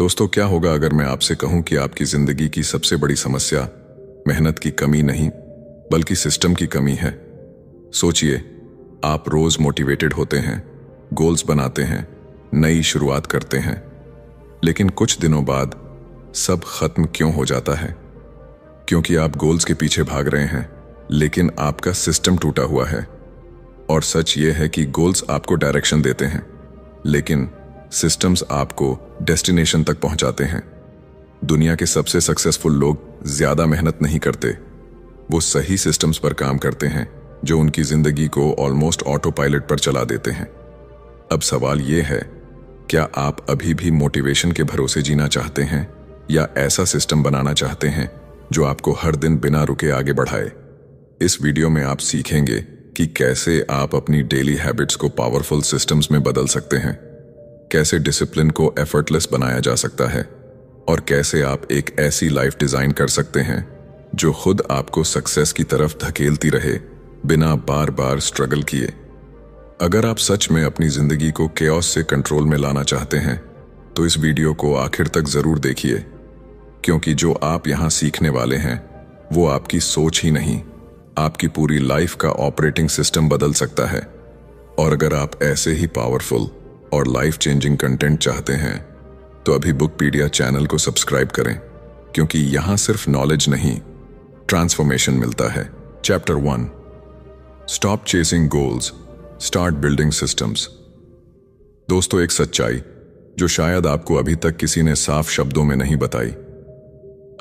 दोस्तों, क्या होगा अगर मैं आपसे कहूं कि आपकी जिंदगी की सबसे बड़ी समस्या मेहनत की कमी नहीं बल्कि सिस्टम की कमी है। सोचिए, आप रोज मोटिवेटेड होते हैं, गोल्स बनाते हैं, नई शुरुआत करते हैं, लेकिन कुछ दिनों बाद सब खत्म क्यों हो जाता है? क्योंकि आप गोल्स के पीछे भाग रहे हैं लेकिन आपका सिस्टम टूटा हुआ है। और सच ये है कि गोल्स आपको डायरेक्शन देते हैं लेकिन सिस्टम्स आपको डेस्टिनेशन तक पहुंचाते हैं। दुनिया के सबसे सक्सेसफुल लोग ज्यादा मेहनत नहीं करते, वो सही सिस्टम्स पर काम करते हैं जो उनकी जिंदगी को ऑलमोस्ट ऑटो पायलट पर चला देते हैं। अब सवाल ये है, क्या आप अभी भी मोटिवेशन के भरोसे जीना चाहते हैं या ऐसा सिस्टम बनाना चाहते हैं जो आपको हर दिन बिना रुके आगे बढ़ाए? इस वीडियो में आप सीखेंगे कि कैसे आप अपनी डेली हैबिट्स को पावरफुल सिस्टम्स में बदल सकते हैं, कैसे डिसिप्लिन को एफर्टलेस बनाया जा सकता है और कैसे आप एक ऐसी लाइफ डिजाइन कर सकते हैं जो खुद आपको सक्सेस की तरफ धकेलती रहे बिना बार बार स्ट्रगल किए। अगर आप सच में अपनी जिंदगी को केओस से कंट्रोल में लाना चाहते हैं तो इस वीडियो को आखिर तक जरूर देखिए, क्योंकि जो आप यहां सीखने वाले हैं वो आपकी सोच ही नहीं, आपकी पूरी लाइफ का ऑपरेटिंग सिस्टम बदल सकता है। और अगर आप ऐसे ही पावरफुल और लाइफ चेंजिंग कंटेंट चाहते हैं तो अभी बुकपीडिया चैनल को सब्सक्राइब करें, क्योंकि यहां सिर्फ नॉलेज नहीं, ट्रांसफॉर्मेशन मिलता है। Chapter 1, stop chasing goals, start building systems. दोस्तों, एक सच्चाई जो शायद आपको अभी तक किसी ने साफ शब्दों में नहीं बताई।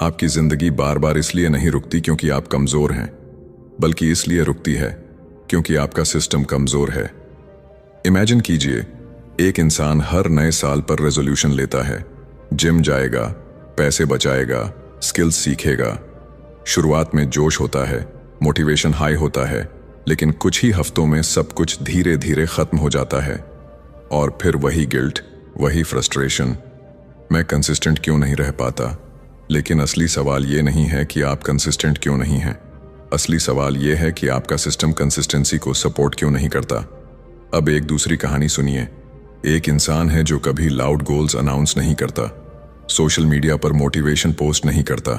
आपकी जिंदगी बार बार इसलिए नहीं रुकती क्योंकि आप कमजोर हैं, बल्कि इसलिए रुकती है क्योंकि आपका सिस्टम कमजोर है। इमेजिन कीजिए, एक इंसान हर नए साल पर रेजोल्यूशन लेता है, जिम जाएगा, पैसे बचाएगा, स्किल्स सीखेगा। शुरुआत में जोश होता है, मोटिवेशन हाई होता है, लेकिन कुछ ही हफ्तों में सब कुछ धीरे धीरे खत्म हो जाता है। और फिर वही गिल्ट, वही फ्रस्ट्रेशन, मैं कंसिस्टेंट क्यों नहीं रह पाता। लेकिन असली सवाल ये नहीं है कि आप कंसिस्टेंट क्यों नहीं हैं, असली सवाल ये है कि आपका सिस्टम कंसिस्टेंसी को सपोर्ट क्यों नहीं करता। अब एक दूसरी कहानी सुनिए। एक इंसान है जो कभी लाउड गोल्स अनाउंस नहीं करता, सोशल मीडिया पर मोटिवेशन पोस्ट नहीं करता,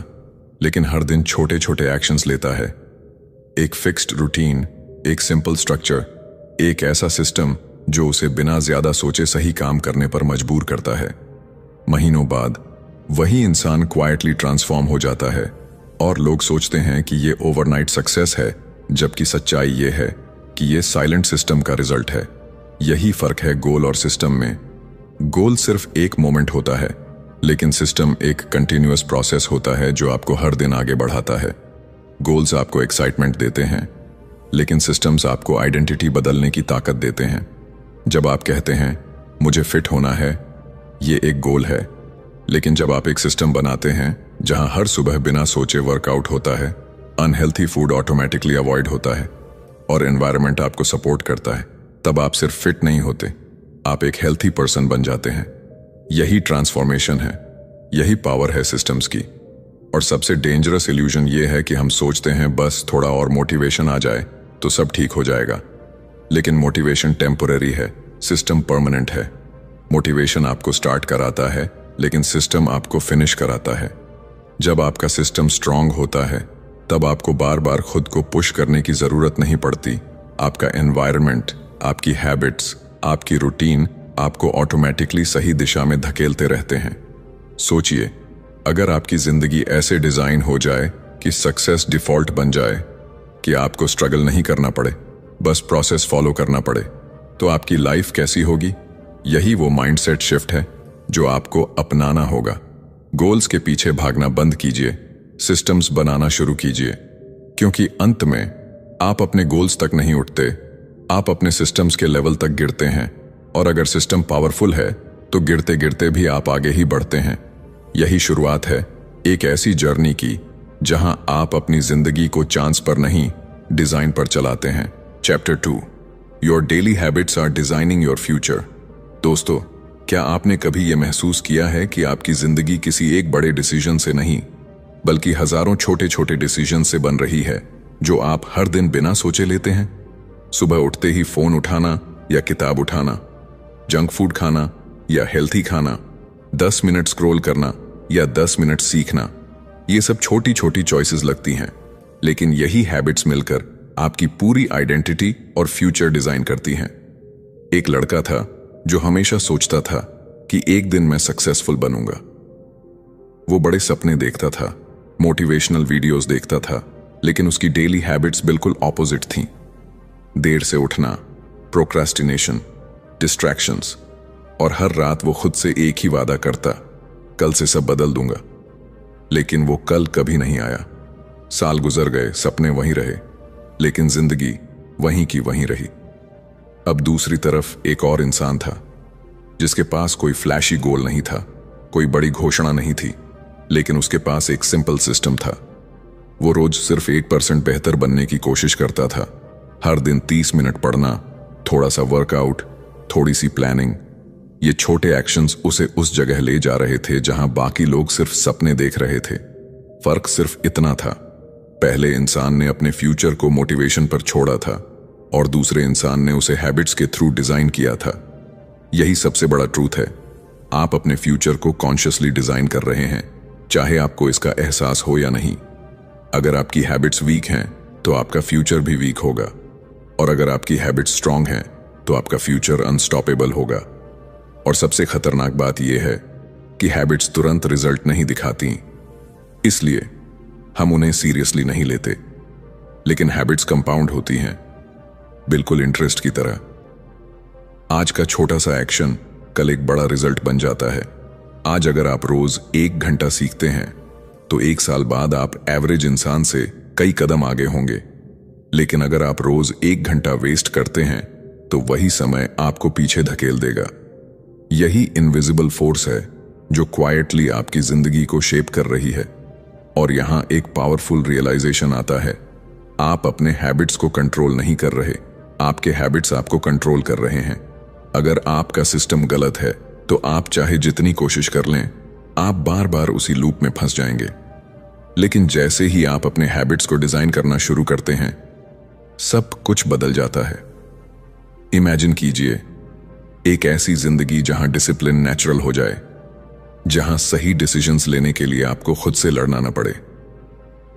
लेकिन हर दिन छोटे छोटे एक्शंस लेता है। एक फिक्स्ड रूटीन, एक सिंपल स्ट्रक्चर, एक ऐसा सिस्टम जो उसे बिना ज्यादा सोचे सही काम करने पर मजबूर करता है। महीनों बाद वही इंसान क्वाइटली ट्रांसफॉर्म हो जाता है और लोग सोचते हैं कि ये ओवरनाइट सक्सेस है, जबकि सच्चाई ये है कि ये साइलेंट सिस्टम का रिजल्ट है। यही फर्क है गोल और सिस्टम में। गोल सिर्फ एक मोमेंट होता है, लेकिन सिस्टम एक कंटिन्यूअस प्रोसेस होता है जो आपको हर दिन आगे बढ़ाता है। गोल्स आपको एक्साइटमेंट देते हैं, लेकिन सिस्टम्स आपको आइडेंटिटी बदलने की ताकत देते हैं। जब आप कहते हैं मुझे फिट होना है, ये एक गोल है, लेकिन जब आप एक सिस्टम बनाते हैं जहां हर सुबह बिना सोचे वर्कआउट होता है, अनहेल्थी फूड ऑटोमेटिकली अवॉइड होता है और एनवायरनमेंट आपको सपोर्ट करता है, तब आप सिर्फ फिट नहीं होते, आप एक हेल्थी पर्सन बन जाते हैं। यही ट्रांसफॉर्मेशन है, यही पावर है सिस्टम्स की। और सबसे डेंजरस इल्यूजन ये है कि हम सोचते हैं बस थोड़ा और मोटिवेशन आ जाए तो सब ठीक हो जाएगा। लेकिन मोटिवेशन टेम्पोररी है, सिस्टम परमानेंट है। मोटिवेशन आपको स्टार्ट कराता है, लेकिन सिस्टम आपको फिनिश कराता है। जब आपका सिस्टम स्ट्रांग होता है तब आपको बार बार खुद को पुश करने की जरूरत नहीं पड़ती। आपका एनवायरनमेंट, आपकी हैबिट्स, आपकी रूटीन आपको ऑटोमेटिकली सही दिशा में धकेलते रहते हैं। सोचिए, अगर आपकी जिंदगी ऐसे डिजाइन हो जाए कि सक्सेस डिफॉल्ट बन जाए, कि आपको स्ट्रगल नहीं करना पड़े, बस प्रोसेस फॉलो करना पड़े, तो आपकी लाइफ कैसी होगी? यही वो माइंडसेट शिफ्ट है जो आपको अपनाना होगा। गोल्स के पीछे भागना बंद कीजिए, सिस्टम्स बनाना शुरू कीजिए, क्योंकि अंत में आप अपने गोल्स तक नहीं उठते, आप अपने सिस्टम्स के लेवल तक गिरते हैं। और अगर सिस्टम पावरफुल है तो गिरते गिरते भी आप आगे ही बढ़ते हैं। यही शुरुआत है एक ऐसी जर्नी की जहां आप अपनी जिंदगी को चांस पर नहीं, डिजाइन पर चलाते हैं। Chapter 2, your daily habits are designing your future. दोस्तों, क्या आपने कभी यह महसूस किया है कि आपकी जिंदगी किसी एक बड़े डिसीजन से नहीं, बल्कि हजारों छोटे छोटे डिसीजन से बन रही है जो आप हर दिन बिना सोचे लेते हैं? सुबह उठते ही फोन उठाना या किताब उठाना, जंक फूड खाना या हेल्थी खाना, 10 मिनट स्क्रॉल करना या 10 मिनट सीखना, ये सब छोटी छोटी चॉइसेस लगती हैं, लेकिन यही हैबिट्स मिलकर आपकी पूरी आइडेंटिटी और फ्यूचर डिजाइन करती हैं। एक लड़का था जो हमेशा सोचता था कि एक दिन मैं सक्सेसफुल बनूंगा। वो बड़े सपने देखता था, मोटिवेशनल वीडियोस देखता था, लेकिन उसकी डेली हैबिट्स बिल्कुल ऑपोजिट थीं। देर से उठना, प्रोक्रास्टिनेशन, डिस्ट्रैक्शंस, और हर रात वो खुद से एक ही वादा करता, कल से सब बदल दूंगा। लेकिन वो कल कभी नहीं आया। साल गुजर गए, सपने वहीं रहे, लेकिन जिंदगी वहीं की वहीं रही। अब दूसरी तरफ एक और इंसान था जिसके पास कोई फ्लैशी गोल नहीं था, कोई बड़ी घोषणा नहीं थी, लेकिन उसके पास एक सिंपल सिस्टम था। वो रोज सिर्फ 1% बेहतर बनने की कोशिश करता था। हर दिन 30 मिनट पढ़ना, थोड़ा सा वर्कआउट, थोड़ी सी प्लानिंग। ये छोटे एक्शंस उसे उस जगह ले जा रहे थे जहां बाकी लोग सिर्फ सपने देख रहे थे। फर्क सिर्फ इतना था, पहले इंसान ने अपने फ्यूचर को मोटिवेशन पर छोड़ा था और दूसरे इंसान ने उसे हैबिट्स के थ्रू डिजाइन किया था। यही सबसे बड़ा ट्रूथ है। आप अपने फ्यूचर को कॉन्शियसली डिजाइन कर रहे हैं, चाहे आपको इसका एहसास हो या नहीं। अगर आपकी हैबिट्स वीक हैं तो आपका फ्यूचर भी वीक होगा, और अगर आपकी हैबिट्स स्ट्रांग हैं तो आपका फ्यूचर अनस्टॉपेबल होगा। और सबसे खतरनाक बात यह है कि हैबिट्स तुरंत रिजल्ट नहीं दिखाती, इसलिए हम उन्हें सीरियसली नहीं लेते। लेकिन हैबिट्स कंपाउंड होती हैं, बिल्कुल इंटरेस्ट की तरह। आज का छोटा सा एक्शन कल एक बड़ा रिजल्ट बन जाता है। आज अगर आप रोज 1 घंटा सीखते हैं तो 1 साल बाद आप एवरेज इंसान से कई कदम आगे होंगे। लेकिन अगर आप रोज 1 घंटा वेस्ट करते हैं तो वही समय आपको पीछे धकेल देगा। यही इनविजिबल फोर्स है जो क्वाइटली आपकी जिंदगी को शेप कर रही है। और यहां एक पावरफुल रियलाइजेशन आता है, आप अपने हैबिट्स को कंट्रोल नहीं कर रहे, आपके हैबिट्स आपको कंट्रोल कर रहे हैं। अगर आपका सिस्टम गलत है तो आप चाहे जितनी कोशिश कर लें, आप बार बार उसी लूप में फंस जाएंगे। लेकिन जैसे ही आप अपने हैबिट्स को डिजाइन करना शुरू करते हैं, सब कुछ बदल जाता है। इमेजिन कीजिए एक ऐसी जिंदगी जहां डिसिप्लिन नेचुरल हो जाए, जहां सही डिसीजंस लेने के लिए आपको खुद से लड़ना न पड़े,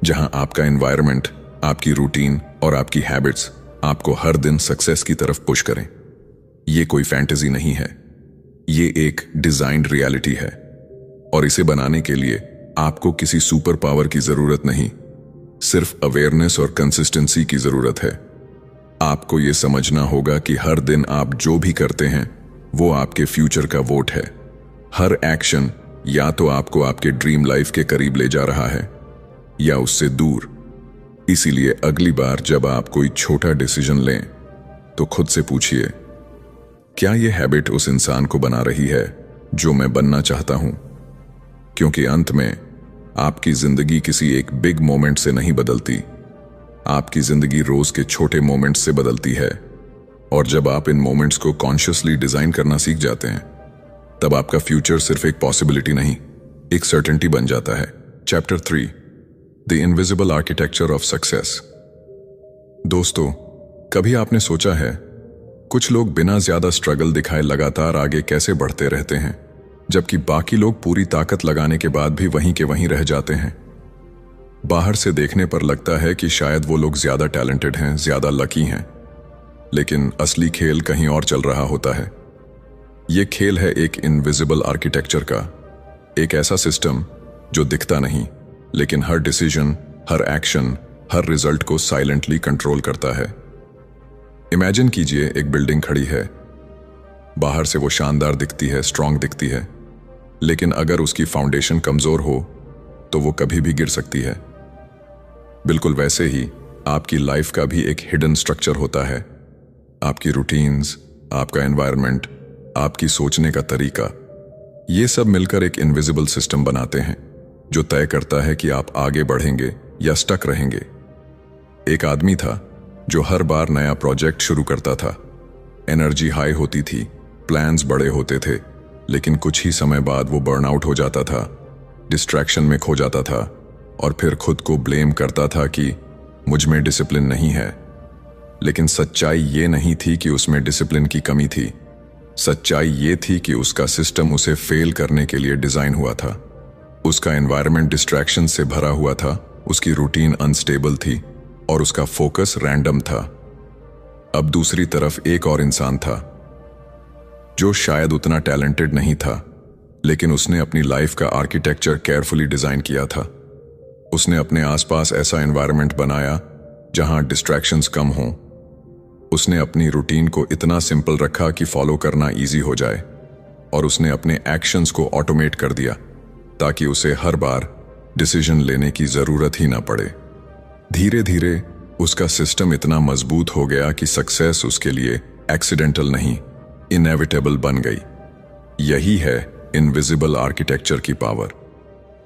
जहां आपका एनवायरनमेंट, आपकी रूटीन और आपकी हैबिट्स आपको हर दिन सक्सेस की तरफ पुश करें। ये कोई फैंटेसी नहीं है, ये एक डिजाइन्ड रियलिटी है। और इसे बनाने के लिए आपको किसी सुपर पावर की जरूरत नहीं, सिर्फ अवेयरनेस और कंसिस्टेंसी की जरूरत है। आपको यह समझना होगा कि हर दिन आप जो भी करते हैं वो आपके फ्यूचर का वोट है। हर एक्शन या तो आपको आपके ड्रीम लाइफ के करीब ले जा रहा है या उससे दूर। इसीलिए अगली बार जब आप कोई छोटा डिसीजन लें तो खुद से पूछिए, क्या यह हैबिट उस इंसान को बना रही है जो मैं बनना चाहता हूं? क्योंकि अंत में आपकी जिंदगी किसी एक बिग मोमेंट से नहीं बदलती, आपकी जिंदगी रोज के छोटे मोमेंट्स से बदलती है। और जब आप इन मोमेंट्स को कॉन्शियसली डिजाइन करना सीख जाते हैं, तब आपका फ्यूचर सिर्फ एक पॉसिबिलिटी नहीं, एक सर्टेनिटी बन जाता है। Chapter 3, the invisible architecture of success. दोस्तों, कभी आपने सोचा है कुछ लोग बिना ज्यादा स्ट्रगल दिखाए लगातार आगे कैसे बढ़ते रहते हैं, जबकि बाकी लोग पूरी ताकत लगाने के बाद भी वहीं के वहीं रह जाते हैं? बाहर से देखने पर लगता है कि शायद वो लोग ज्यादा टैलेंटेड हैं, ज्यादा लकी हैं, लेकिन असली खेल कहीं और चल रहा होता है। ये खेल है एक इनविजिबल आर्किटेक्चर का, एक ऐसा सिस्टम जो दिखता नहीं, लेकिन हर डिसीजन, हर एक्शन, हर रिजल्ट को साइलेंटली कंट्रोल करता है। इमेजिन कीजिए एक बिल्डिंग खड़ी है। बाहर से वो शानदार दिखती है, स्ट्रांग दिखती है, लेकिन अगर उसकी फाउंडेशन कमजोर हो तो वो कभी भी गिर सकती है। बिल्कुल वैसे ही आपकी लाइफ का भी एक हिडन स्ट्रक्चर होता है। आपकी रूटीन्स, आपका एनवायरनमेंट, आपकी सोचने का तरीका, ये सब मिलकर एक इनविजिबल सिस्टम बनाते हैं जो तय करता है कि आप आगे बढ़ेंगे या स्टक रहेंगे। एक आदमी था जो हर बार नया प्रोजेक्ट शुरू करता था। एनर्जी हाई होती थी, प्लान्स बड़े होते थे, लेकिन कुछ ही समय बाद वो बर्नआउट हो जाता था, डिस्ट्रैक्शन में खो जाता था और फिर खुद को ब्लेम करता था कि मुझ में डिसिप्लिन नहीं है। लेकिन सच्चाई ये नहीं थी कि उसमें डिसिप्लिन की कमी थी, सच्चाई ये थी कि उसका सिस्टम उसे फेल करने के लिए डिजाइन हुआ था। उसका एनवायरनमेंट डिस्ट्रैक्शन से भरा हुआ था, उसकी रूटीन अनस्टेबल थी और उसका फोकस रैंडम था। अब दूसरी तरफ एक और इंसान था जो शायद उतना टैलेंटेड नहीं था, लेकिन उसने अपनी लाइफ का आर्किटेक्चर केयरफुली डिजाइन किया था। उसने अपने आसपास ऐसा एनवायरनमेंट बनाया जहां डिस्ट्रैक्शंस कम हों। उसने अपनी रूटीन को इतना सिंपल रखा कि फॉलो करना इजी हो जाए, और उसने अपने एक्शंस को ऑटोमेट कर दिया ताकि उसे हर बार डिसीजन लेने की जरूरत ही ना पड़े। धीरे धीरे उसका सिस्टम इतना मजबूत हो गया कि सक्सेस उसके लिए एक्सीडेंटल नहीं, इनएविटेबल बन गई। यही है इनविजिबल आर्किटेक्चर की पावर।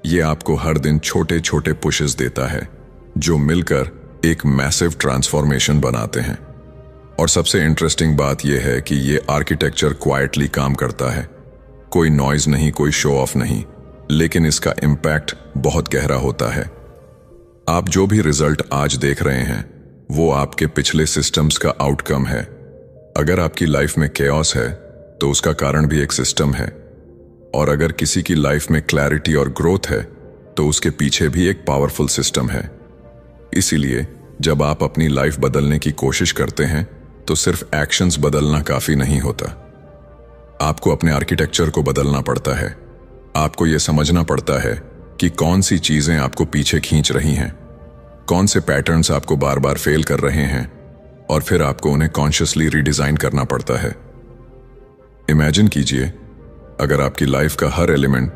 ये आपको हर दिन छोटे छोटे पुशेस देता है जो मिलकर एक मैसिव ट्रांसफॉर्मेशन बनाते हैं। और सबसे इंटरेस्टिंग बात यह है कि ये आर्किटेक्चर क्वाइटली काम करता है। कोई नॉइज नहीं, कोई शो ऑफ नहीं, लेकिन इसका इम्पैक्ट बहुत गहरा होता है। आप जो भी रिजल्ट आज देख रहे हैं वो आपके पिछले सिस्टम्स का आउटकम है। अगर आपकी लाइफ में केओस है तो उसका कारण भी एक सिस्टम है, और अगर किसी की लाइफ में क्लैरिटी और ग्रोथ है तो उसके पीछे भी एक पावरफुल सिस्टम है। इसीलिए जब आप अपनी लाइफ बदलने की कोशिश करते हैं तो सिर्फ एक्शंस बदलना काफी नहीं होता। आपको अपने आर्किटेक्चर को बदलना पड़ता है। आपको यह समझना पड़ता है कि कौन सी चीजें आपको पीछे खींच रही हैं, कौन से पैटर्न्स आपको बार बार फेल कर रहे हैं, और फिर आपको उन्हें कॉन्शियसली रीडिजाइन करना पड़ता है। इमेजिन कीजिए अगर आपकी लाइफ का हर एलिमेंट,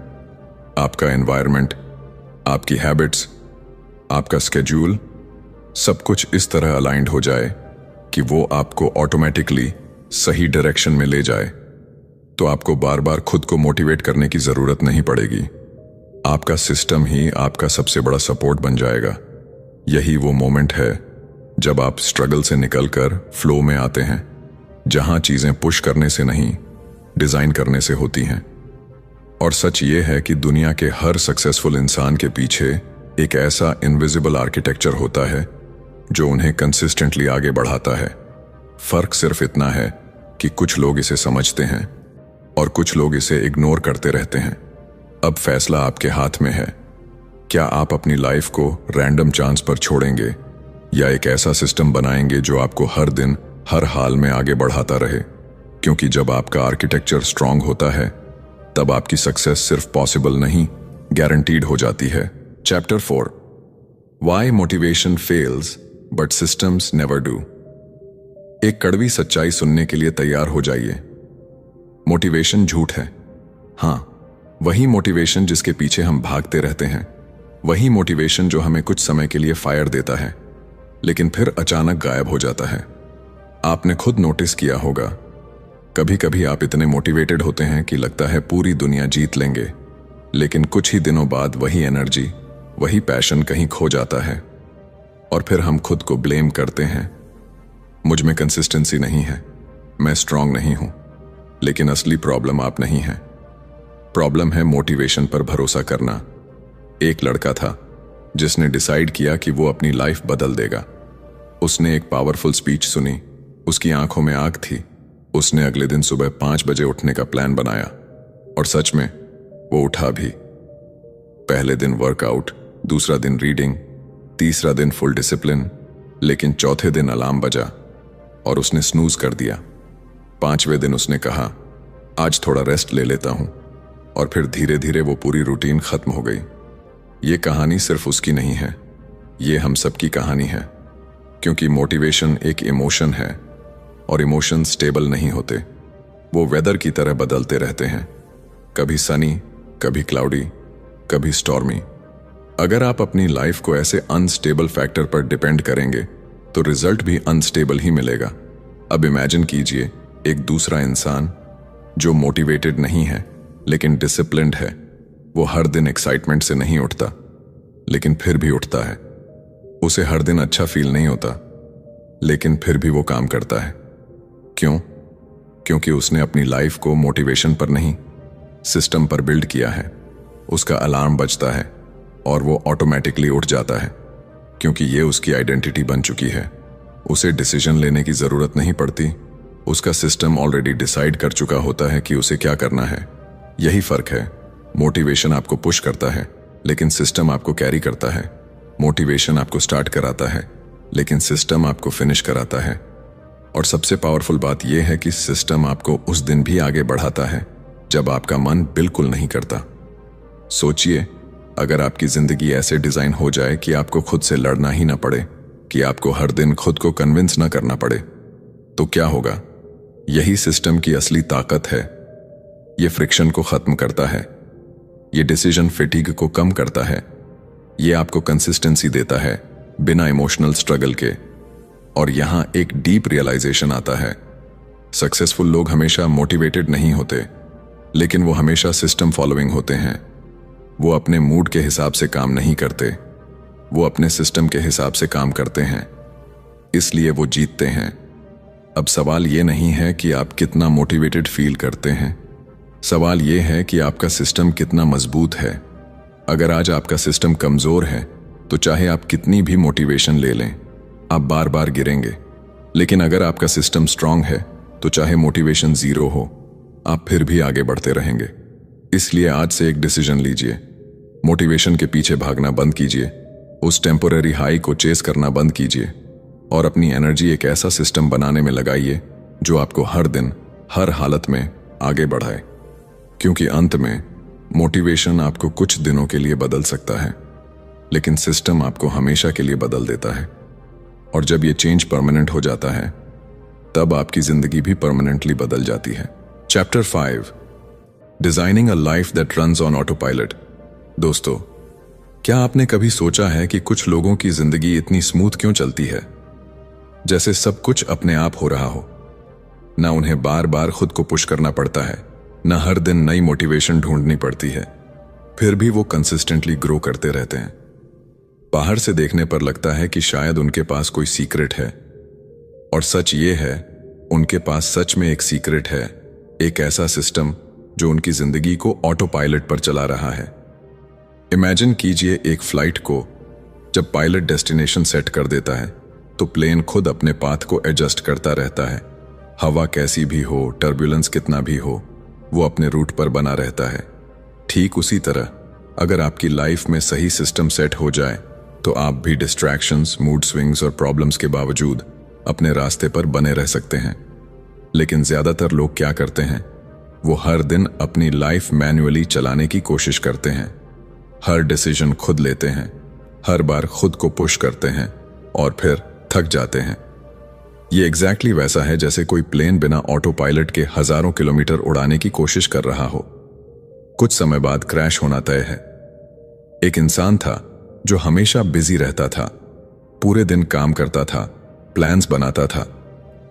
आपका एनवायरनमेंट, आपकी हैबिट्स, आपका स्केड्यूल, सब कुछ इस तरह अलाइंड हो जाए कि वो आपको ऑटोमेटिकली सही डायरेक्शन में ले जाए, तो आपको बार बार खुद को मोटिवेट करने की जरूरत नहीं पड़ेगी। आपका सिस्टम ही आपका सबसे बड़ा सपोर्ट बन जाएगा। यही वो मोमेंट है जब आप स्ट्रगल से निकलकर फ्लो में आते हैं, जहां चीजें पुश करने से नहीं, डिजाइन करने से होती हैं। और सच ये है कि दुनिया के हर सक्सेसफुल इंसान के पीछे एक ऐसा इनविजिबल आर्किटेक्चर होता है जो उन्हें कंसिस्टेंटली आगे बढ़ाता है। फर्क सिर्फ इतना है कि कुछ लोग इसे समझते हैं और कुछ लोग इसे इग्नोर करते रहते हैं। अब फैसला आपके हाथ में है। क्या आप अपनी लाइफ को रैंडम चांस पर छोड़ेंगे या एक ऐसा सिस्टम बनाएंगे जो आपको हर दिन हर हाल में आगे बढ़ाता रहे? क्योंकि जब आपका आर्किटेक्चर स्ट्रांग होता है तब आपकी सक्सेस सिर्फ पॉसिबल नहीं, गारंटीड हो जाती है। Chapter 4, why motivation fails but systems never do. एक कड़वी सच्चाई सुनने के लिए तैयार हो जाइए। मोटिवेशन झूठ है। हां, वही मोटिवेशन जिसके पीछे हम भागते रहते हैं, वही मोटिवेशन जो हमें कुछ समय के लिए फायर देता है लेकिन फिर अचानक गायब हो जाता है। आपने खुद नोटिस किया होगा, कभी कभी आप इतने मोटिवेटेड होते हैं कि लगता है पूरी दुनिया जीत लेंगे, लेकिन कुछ ही दिनों बाद वही एनर्जी, वही पैशन कहीं खो जाता है, और फिर हम खुद को ब्लेम करते हैं। मुझ में कंसिस्टेंसी नहीं है, मैं स्ट्रांग नहीं हूं। लेकिन असली प्रॉब्लम आप नहीं है। प्रॉब्लम है मोटिवेशन पर भरोसा करना। एक लड़का था जिसने डिसाइड किया कि वो अपनी लाइफ बदल देगा। उसने एक पावरफुल स्पीच सुनी, उसकी आंखों में आग थी। उसने अगले दिन सुबह 5 बजे उठने का प्लान बनाया, और सच में वो उठा भी। पहले दिन वर्कआउट, दूसरा दिन रीडिंग, तीसरा दिन फुल डिसिप्लिन, लेकिन चौथे दिन अलार्म बजा और उसने स्नूज कर दिया। 5वें दिन उसने कहा, आज थोड़ा रेस्ट ले लेता हूं, और फिर धीरे धीरे वो पूरी रूटीन खत्म हो गई। ये कहानी सिर्फ उसकी नहीं है, ये हम सबकी कहानी है। क्योंकि मोटिवेशन एक इमोशन है, और इमोशन स्टेबल नहीं होते। वो वेदर की तरह बदलते रहते हैं, कभी सनी, कभी क्लाउडी, कभी स्टॉर्मी। अगर आप अपनी लाइफ को ऐसे अनस्टेबल फैक्टर पर डिपेंड करेंगे तो रिजल्ट भी अनस्टेबल ही मिलेगा। अब इमेजिन कीजिए एक दूसरा इंसान जो मोटिवेटेड नहीं है लेकिन डिसिप्लिन्ड है। वो हर दिन एक्साइटमेंट से नहीं उठता, लेकिन फिर भी उठता है। उसे हर दिन अच्छा फील नहीं होता, लेकिन फिर भी वो काम करता है। क्यों? क्योंकि उसने अपनी लाइफ को मोटिवेशन पर नहीं, सिस्टम पर बिल्ड किया है। उसका अलार्म बजता है और वो ऑटोमेटिकली उठ जाता है, क्योंकि ये उसकी आइडेंटिटी बन चुकी है। उसे डिसीजन लेने की जरूरत नहीं पड़ती, उसका सिस्टम ऑलरेडी डिसाइड कर चुका होता है कि उसे क्या करना है। यही फर्क है। मोटिवेशन आपको पुश करता है, लेकिन सिस्टम आपको कैरी करता है। मोटिवेशन आपको स्टार्ट कराता है, लेकिन सिस्टम आपको फिनिश कराता है। और सबसे पावरफुल बात यह है कि सिस्टम आपको उस दिन भी आगे बढ़ाता है जब आपका मन बिल्कुल नहीं करता। सोचिए, अगर आपकी जिंदगी ऐसे डिजाइन हो जाए कि आपको खुद से लड़ना ही ना पड़े, कि आपको हर दिन खुद को कन्विंस ना करना पड़े, तो क्या होगा? यही सिस्टम की असली ताकत है। ये फ्रिक्शन को खत्म करता है, ये डिसीजन फिटीग को कम करता है, ये आपको कंसिस्टेंसी देता है बिना इमोशनल स्ट्रगल के। और यहां एक डीप रियलाइजेशन आता है। सक्सेसफुल लोग हमेशा मोटिवेटेड नहीं होते, लेकिन वो हमेशा सिस्टम फॉलोइंग होते हैं। वो अपने मूड के हिसाब से काम नहीं करते, वो अपने सिस्टम के हिसाब से काम करते हैं, इसलिए वो जीतते हैं। अब सवाल ये नहीं है कि आप कितना मोटिवेटेड फील करते हैं, सवाल ये है कि आपका सिस्टम कितना मजबूत है। अगर आज आपका सिस्टम कमजोर है तो चाहे आप कितनी भी मोटिवेशन ले लें, आप बार बार गिरेंगे। लेकिन अगर आपका सिस्टम स्ट्रांग है तो चाहे मोटिवेशन जीरो हो, आप फिर भी आगे बढ़ते रहेंगे। इसलिए आज से एक डिसीजन लीजिए। मोटिवेशन के पीछे भागना बंद कीजिए, उस टेम्पोररी हाई को चेस करना बंद कीजिए और अपनी एनर्जी एक ऐसा सिस्टम बनाने में लगाइए जो आपको हर दिन, हर हालत में आगे बढ़ाए। क्योंकि अंत में मोटिवेशन आपको कुछ दिनों के लिए बदल सकता है, लेकिन सिस्टम आपको हमेशा के लिए बदल देता है। और जब ये चेंज परमानेंट हो जाता है, तब आपकी जिंदगी भी परमानेंटली बदल जाती है। Chapter 5, designing a life that runs on auto pilot. दोस्तों, क्या आपने कभी सोचा है कि कुछ लोगों की जिंदगी इतनी स्मूथ क्यों चलती है, जैसे सब कुछ अपने आप हो रहा हो? ना उन्हें बार बार खुद को पुश करना पड़ता है, ना हर दिन नई मोटिवेशन ढूंढनी पड़ती है, फिर भी वो कंसिस्टेंटली ग्रो करते रहते हैं। बाहर से देखने पर लगता है कि शायद उनके पास कोई सीक्रेट है, और सच ये है, उनके पास सच में एक सीक्रेट है, एक ऐसा सिस्टम जो उनकी जिंदगी को ऑटो पायलट पर चला रहा है। इमेजिन कीजिए एक फ्लाइट को, जब पायलट डेस्टिनेशन सेट कर देता है तो प्लेन खुद अपने पाथ को एडजस्ट करता रहता है। हवा कैसी भी हो, टर्बुलेंस कितना भी हो, वो अपने रूट पर बना रहता है। ठीक उसी तरह अगर आपकी लाइफ में सही सिस्टम सेट हो जाए तो आप भी डिस्ट्रैक्शंस, मूड स्विंग्स और प्रॉब्लम्स के बावजूद अपने रास्ते पर बने रह सकते हैं। लेकिन ज्यादातर लोग क्या करते हैं? वो हर दिन अपनी लाइफ मैन्युअली चलाने की कोशिश करते हैं, हर डिसीजन खुद लेते हैं, हर बार खुद को पुश करते हैं और फिर थक जाते हैं। ये एग्जैक्टली वैसा है जैसे कोई प्लेन बिना ऑटो पायलट के हजारों किलोमीटर उड़ाने की कोशिश कर रहा हो। कुछ समय बाद क्रैश होना तय है। एक इंसान था जो हमेशा बिजी रहता था, पूरे दिन काम करता था, प्लान्स बनाता था,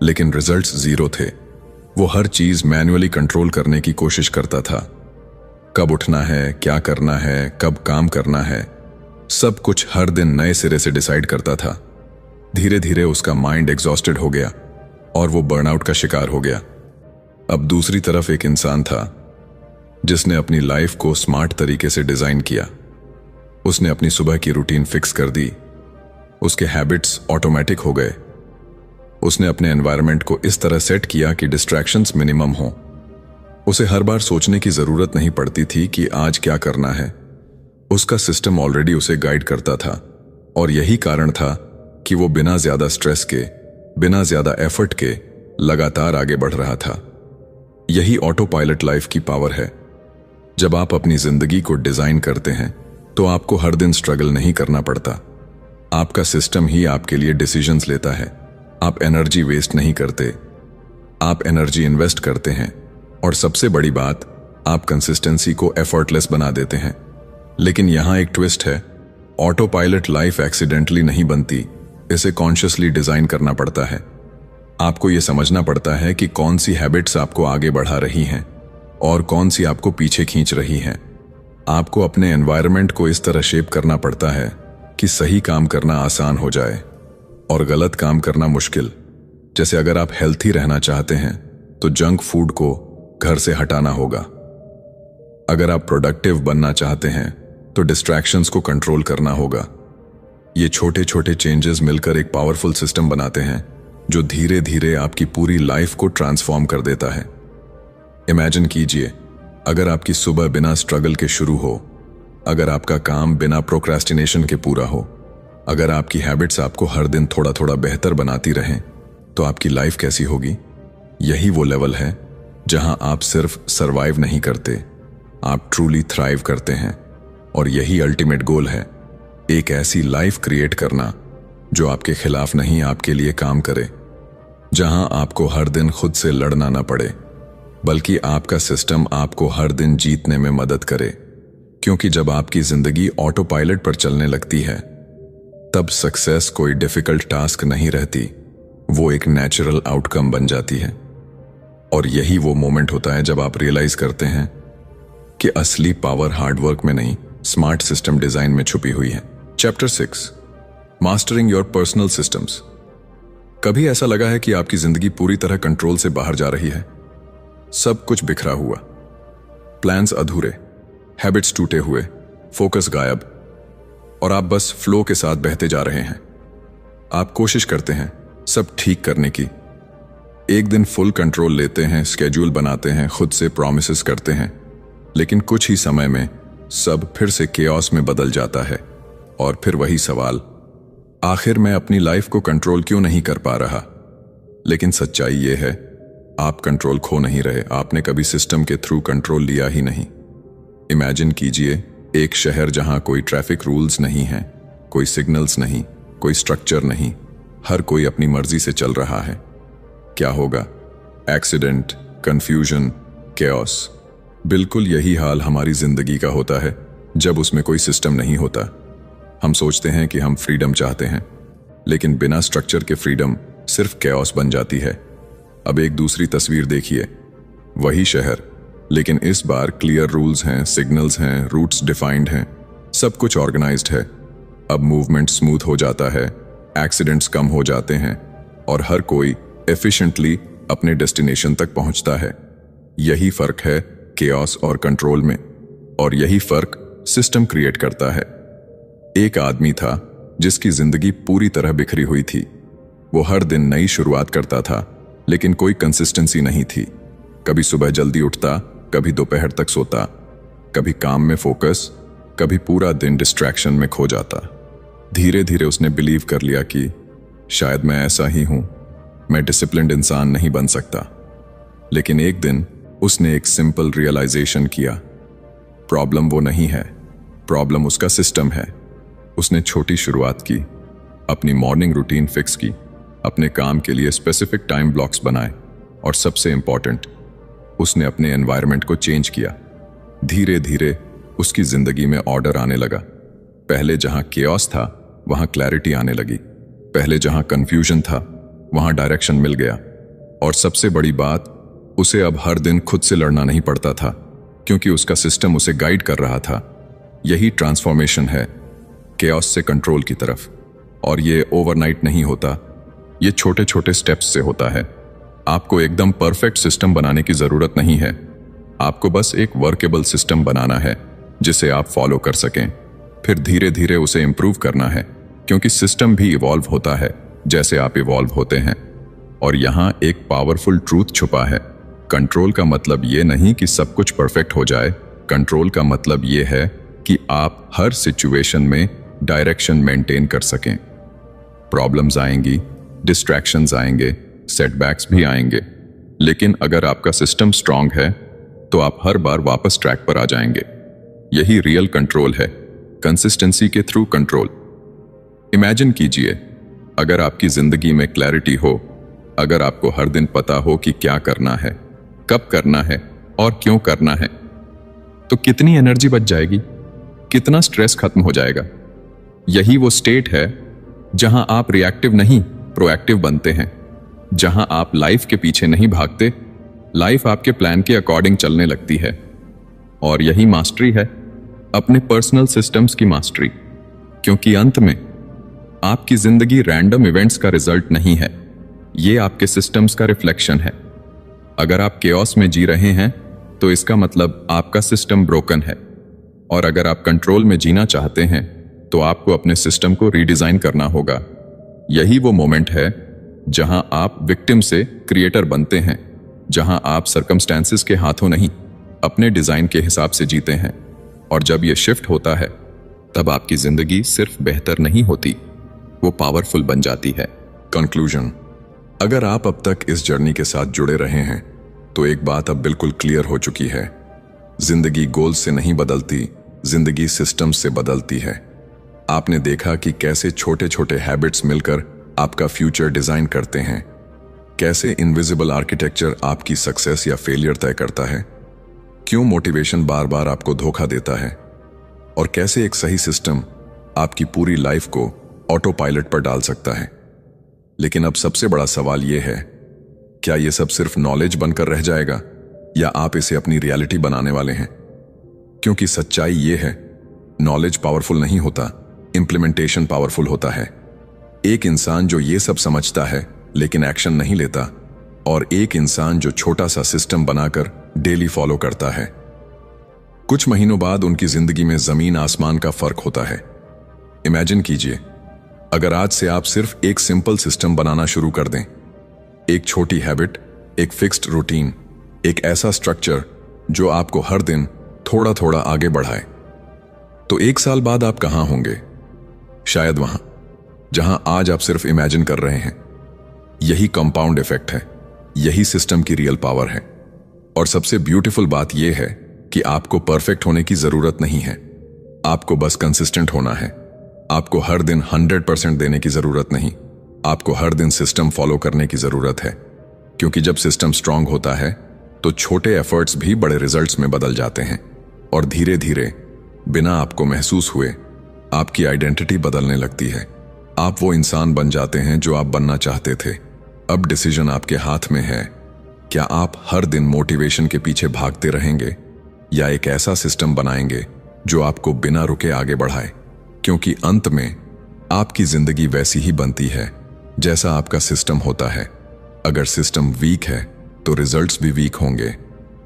लेकिन रिजल्ट्स जीरो थे। वो हर चीज मैन्युअली कंट्रोल करने की कोशिश करता था। कब उठना है, क्या करना है, कब काम करना है, सब कुछ हर दिन नए सिरे से डिसाइड करता था। धीरे धीरे उसका माइंड एग्जॉस्टेड हो गया और वो बर्नआउट का शिकार हो गया। अब दूसरी तरफ एक इंसान था जिसने अपनी लाइफ को स्मार्ट तरीके से डिजाइन किया। उसने अपनी सुबह की रूटीन फिक्स कर दी, उसके हैबिट्स ऑटोमेटिक हो गए। उसने अपने एनवायरनमेंट को इस तरह सेट किया कि डिस्ट्रैक्शंस मिनिमम हो। उसे हर बार सोचने की जरूरत नहीं पड़ती थी कि आज क्या करना है। उसका सिस्टम ऑलरेडी उसे गाइड करता था और यही कारण था कि वो बिना ज्यादा स्ट्रेस के, बिना ज्यादा एफर्ट के लगातार आगे बढ़ रहा था। यही ऑटो पायलट लाइफ की पावर है। जब आप अपनी जिंदगी को डिजाइन करते हैं तो आपको हर दिन स्ट्रगल नहीं करना पड़ता। आपका सिस्टम ही आपके लिए डिसीजंस लेता है। आप एनर्जी वेस्ट नहीं करते, आप एनर्जी इन्वेस्ट करते हैं, और सबसे बड़ी बात, आप कंसिस्टेंसी को एफर्टलेस बना देते हैं। लेकिन यहां एक ट्विस्ट है, ऑटो पायलट लाइफ एक्सीडेंटली नहीं बनती, इसे कॉन्शियसली डिजाइन करना पड़ता है। आपको यह समझना पड़ता है कि कौन सी हैबिट्स आपको आगे बढ़ा रही हैं और कौन सी आपको पीछे खींच रही हैं। आपको अपने एनवायरनमेंट को इस तरह शेप करना पड़ता है कि सही काम करना आसान हो जाए और गलत काम करना मुश्किल। जैसे अगर आप हेल्थी रहना चाहते हैं तो जंक फूड को घर से हटाना होगा। अगर आप प्रोडक्टिव बनना चाहते हैं तो डिस्ट्रैक्शंस को कंट्रोल करना होगा। ये छोटे छोटे चेंजेस मिलकर एक पावरफुल सिस्टम बनाते हैं जो धीरे धीरे आपकी पूरी लाइफ को ट्रांसफॉर्म कर देता है। इमेजिन कीजिए, अगर आपकी सुबह बिना स्ट्रगल के शुरू हो, अगर आपका काम बिना प्रोक्रेस्टिनेशन के पूरा हो, अगर आपकी हैबिट्स आपको हर दिन थोड़ा थोड़ा बेहतर बनाती रहें, तो आपकी लाइफ कैसी होगी? यही वो लेवल है जहां आप सिर्फ सरवाइव नहीं करते, आप ट्रूली थ्राइव करते हैं। और यही अल्टीमेट गोल है, एक ऐसी लाइफ क्रिएट करना जो आपके खिलाफ नहीं, आपके लिए काम करे, जहां आपको हर दिन खुद से लड़ना ना पड़े, बल्कि आपका सिस्टम आपको हर दिन जीतने में मदद करे। क्योंकि जब आपकी जिंदगी ऑटो पायलट पर चलने लगती है, तब सक्सेस कोई डिफिकल्ट टास्क नहीं रहती, वो एक नेचुरल आउटकम बन जाती है। और यही वो मोमेंट होता है जब आप रियलाइज करते हैं कि असली पावर हार्डवर्क में नहीं, स्मार्ट सिस्टम डिजाइन में छुपी हुई है। Chapter 6, mastering your personal systems. कभी ऐसा लगा है कि आपकी जिंदगी पूरी तरह कंट्रोल से बाहर जा रही है? सब कुछ बिखरा हुआ, प्लान्स अधूरे, हैबिट्स टूटे हुए, फोकस गायब, और आप बस फ्लो के साथ बहते जा रहे हैं। आप कोशिश करते हैं सब ठीक करने की, एक दिन फुल कंट्रोल लेते हैं, स्केड्यूल बनाते हैं, खुद से प्रॉमिसेस करते हैं, लेकिन कुछ ही समय में सब फिर से केओस में बदल जाता है। और फिर वही सवाल, आखिर मैं अपनी लाइफ को कंट्रोल क्यों नहीं कर पा रहा? लेकिन सच्चाई ये है, आप कंट्रोल खो नहीं रहे, आपने कभी सिस्टम के थ्रू कंट्रोल लिया ही नहीं। इमेजिन कीजिए एक शहर जहां कोई ट्रैफिक रूल्स नहीं है, कोई सिग्नल्स नहीं, कोई स्ट्रक्चर नहीं, हर कोई अपनी मर्जी से चल रहा है। क्या होगा? Accident, confusion, chaos. बिल्कुल यही हाल हमारी जिंदगी का होता है जब उसमें कोई सिस्टम नहीं होता। हम सोचते हैं कि हम फ्रीडम चाहते हैं, लेकिन बिना स्ट्रक्चर के फ्रीडम सिर्फ केओस बन जाती है। अब एक दूसरी तस्वीर देखिए, वही शहर, लेकिन इस बार क्लियर रूल्स हैं, सिग्नल्स हैं, रूट्स डिफाइंड हैं, सब कुछ ऑर्गेनाइज्ड है। अब मूवमेंट स्मूथ हो जाता है, एक्सीडेंट्स कम हो जाते हैं, और हर कोई एफिशिएंटली अपने डेस्टिनेशन तक पहुंचता है। यही फर्क है केओस और कंट्रोल में, और यही फर्क सिस्टम क्रिएट करता है। एक आदमी था जिसकी जिंदगी पूरी तरह बिखरी हुई थी। वो हर दिन नई शुरुआत करता था, लेकिन कोई कंसिस्टेंसी नहीं थी। कभी सुबह जल्दी उठता, कभी दोपहर तक सोता, कभी काम में फोकस, कभी पूरा दिन डिस्ट्रैक्शन में खो जाता। धीरे धीरे उसने बिलीव कर लिया कि शायद मैं ऐसा ही हूं, मैं डिसिप्लिन्ड इंसान नहीं बन सकता। लेकिन एक दिन उसने एक सिंपल रियलाइजेशन किया, प्रॉब्लम वो नहीं है, प्रॉब्लम उसका सिस्टम है। उसने छोटी शुरुआत की, अपनी मॉर्निंग रूटीन फिक्स की, अपने काम के लिए स्पेसिफिक टाइम ब्लॉक्स बनाए, और सबसे इंपॉर्टेंट, उसने अपने एनवायरनमेंट को चेंज किया। धीरे धीरे उसकी जिंदगी में ऑर्डर आने लगा। पहले जहां केओस था, वहां क्लैरिटी आने लगी। पहले जहां कंफ्यूजन था, वहां डायरेक्शन मिल गया। और सबसे बड़ी बात, उसे अब हर दिन खुद से लड़ना नहीं पड़ता था, क्योंकि उसका सिस्टम उसे गाइड कर रहा था। यही ट्रांसफॉर्मेशन है, केओस से कंट्रोल की तरफ। और ये ओवरनाइट नहीं होता, ये छोटे छोटे स्टेप्स से होता है। आपको एकदम परफेक्ट सिस्टम बनाने की जरूरत नहीं है, आपको बस एक वर्केबल सिस्टम बनाना है जिसे आप फॉलो कर सकें। फिर धीरे धीरे उसे इंप्रूव करना है, क्योंकि सिस्टम भी इवॉल्व होता है जैसे आप इवॉल्व होते हैं। और यहां एक पावरफुल ट्रूथ छुपा है, कंट्रोल का मतलब ये नहीं कि सब कुछ परफेक्ट हो जाए। कंट्रोल का मतलब ये है कि आप हर सिचुएशन में डायरेक्शन मेंटेन कर सकें। प्रॉब्लम्स आएंगी, डिस्ट्रैक्शंस आएंगे, सेटबैक्स भी आएंगे, लेकिन अगर आपका सिस्टम स्ट्रांग है तो आप हर बार वापस ट्रैक पर आ जाएंगे। यही रियल कंट्रोल है, कंसिस्टेंसी के थ्रू कंट्रोल। इमेजिन कीजिए, अगर आपकी जिंदगी में क्लैरिटी हो, अगर आपको हर दिन पता हो कि क्या करना है, कब करना है और क्यों करना है, तो कितनी एनर्जी बच जाएगी, कितना स्ट्रेस खत्म हो जाएगा। यही वो स्टेट है जहां आप रिएक्टिव नहीं, प्रोएक्टिव बनते हैं, जहां आप लाइफ के पीछे नहीं भागते, लाइफ आपके प्लान के अकॉर्डिंग चलने लगती है। और यही मास्टरी है, अपने पर्सनल सिस्टम्स की मास्टरी। क्योंकि अंत में आपकी जिंदगी रैंडम इवेंट्स का रिजल्ट नहीं है, ये आपके सिस्टम्स का रिफ्लेक्शन है। अगर आप केओस में जी रहे हैं तो इसका मतलब आपका सिस्टम ब्रोकन है, और अगर आप कंट्रोल में जीना चाहते हैं तो आपको अपने सिस्टम को रीडिजाइन करना होगा। यही वो मोमेंट है जहां आप विक्टिम से क्रिएटर बनते हैं, जहां आप सर्कमस्टेंसेस के हाथों नहीं, अपने डिजाइन के हिसाब से जीते हैं। और जब यह शिफ्ट होता है, तब आपकी जिंदगी सिर्फ बेहतर नहीं होती, वो पावरफुल बन जाती है। कंक्लूजन, अगर आप अब तक इस जर्नी के साथ जुड़े रहे हैं, तो एक बात अब बिल्कुल क्लियर हो चुकी है। जिंदगी गोल से नहीं बदलती, जिंदगी सिस्टम से बदलती है। आपने देखा कि कैसे छोटे छोटे हैबिट्स मिलकर आपका फ्यूचर डिजाइन करते हैं, कैसे इनविजिबल आर्किटेक्चर आपकी सक्सेस या फेलियर तय करता है, क्यों मोटिवेशन बार बार आपको धोखा देता है, और कैसे एक सही सिस्टम आपकी पूरी लाइफ को ऑटो पायलट पर डाल सकता है। लेकिन अब सबसे बड़ा सवाल यह है, क्या यह सब सिर्फ नॉलेज बनकर रह जाएगा, या आप इसे अपनी रियलिटी बनाने वाले हैं? क्योंकि सच्चाई यह है, नॉलेज पावरफुल नहीं होता, इंप्लीमेंटेशन पावरफुल होता है। एक इंसान जो ये सब समझता है लेकिन एक्शन नहीं लेता, और एक इंसान जो छोटा सा सिस्टम बनाकर डेली फॉलो करता है, कुछ महीनों बाद उनकी जिंदगी में जमीन आसमान का फर्क होता है। इमेजिन कीजिए, अगर आज से आप सिर्फ एक सिंपल सिस्टम बनाना शुरू कर दें, एक छोटी हैबिट, एक फिक्स्ड रूटीन, एक ऐसा स्ट्रक्चर जो आपको हर दिन थोड़ा थोड़ा आगे बढ़ाए, तो 1 साल बाद आप कहां होंगे? शायद वहां जहां आज आप सिर्फ इमेजिन कर रहे हैं। यही कंपाउंड इफेक्ट है, यही सिस्टम की रियल पावर है। और सबसे ब्यूटीफुल बात यह है कि आपको परफेक्ट होने की जरूरत नहीं है, आपको बस कंसिस्टेंट होना है। आपको हर दिन 100% देने की जरूरत नहीं, आपको हर दिन सिस्टम फॉलो करने की जरूरत है। क्योंकि जब सिस्टम स्ट्रांग होता है, तो छोटे एफर्ट्स भी बड़े रिजल्ट्स में बदल जाते हैं। और धीरे धीरे, बिना आपको महसूस हुए, आपकी आइडेंटिटी बदलने लगती है। आप वो इंसान बन जाते हैं जो आप बनना चाहते थे। अब डिसीजन आपके हाथ में है। क्या आप हर दिन मोटिवेशन के पीछे भागते रहेंगे, या एक ऐसा सिस्टम बनाएंगे जो आपको बिना रुके आगे बढ़ाए? क्योंकि अंत में आपकी जिंदगी वैसी ही बनती है जैसा आपका सिस्टम होता है। अगर सिस्टम वीक है तो रिजल्ट्स भी वीक होंगे,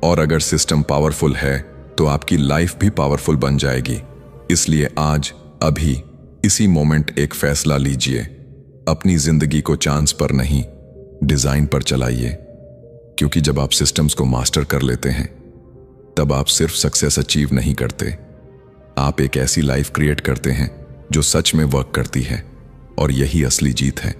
और अगर सिस्टम पावरफुल है तो आपकी लाइफ भी पावरफुल बन जाएगी। इसलिए आज, अभी, इसी मोमेंट एक फैसला लीजिए। अपनी जिंदगी को चांस पर नहीं, डिजाइन पर चलाइए। क्योंकि जब आप सिस्टम्स को मास्टर कर लेते हैं, तब आप सिर्फ सक्सेस अचीव नहीं करते, आप एक ऐसी लाइफ क्रिएट करते हैं जो सच में वर्क करती है। और यही असली जीत है।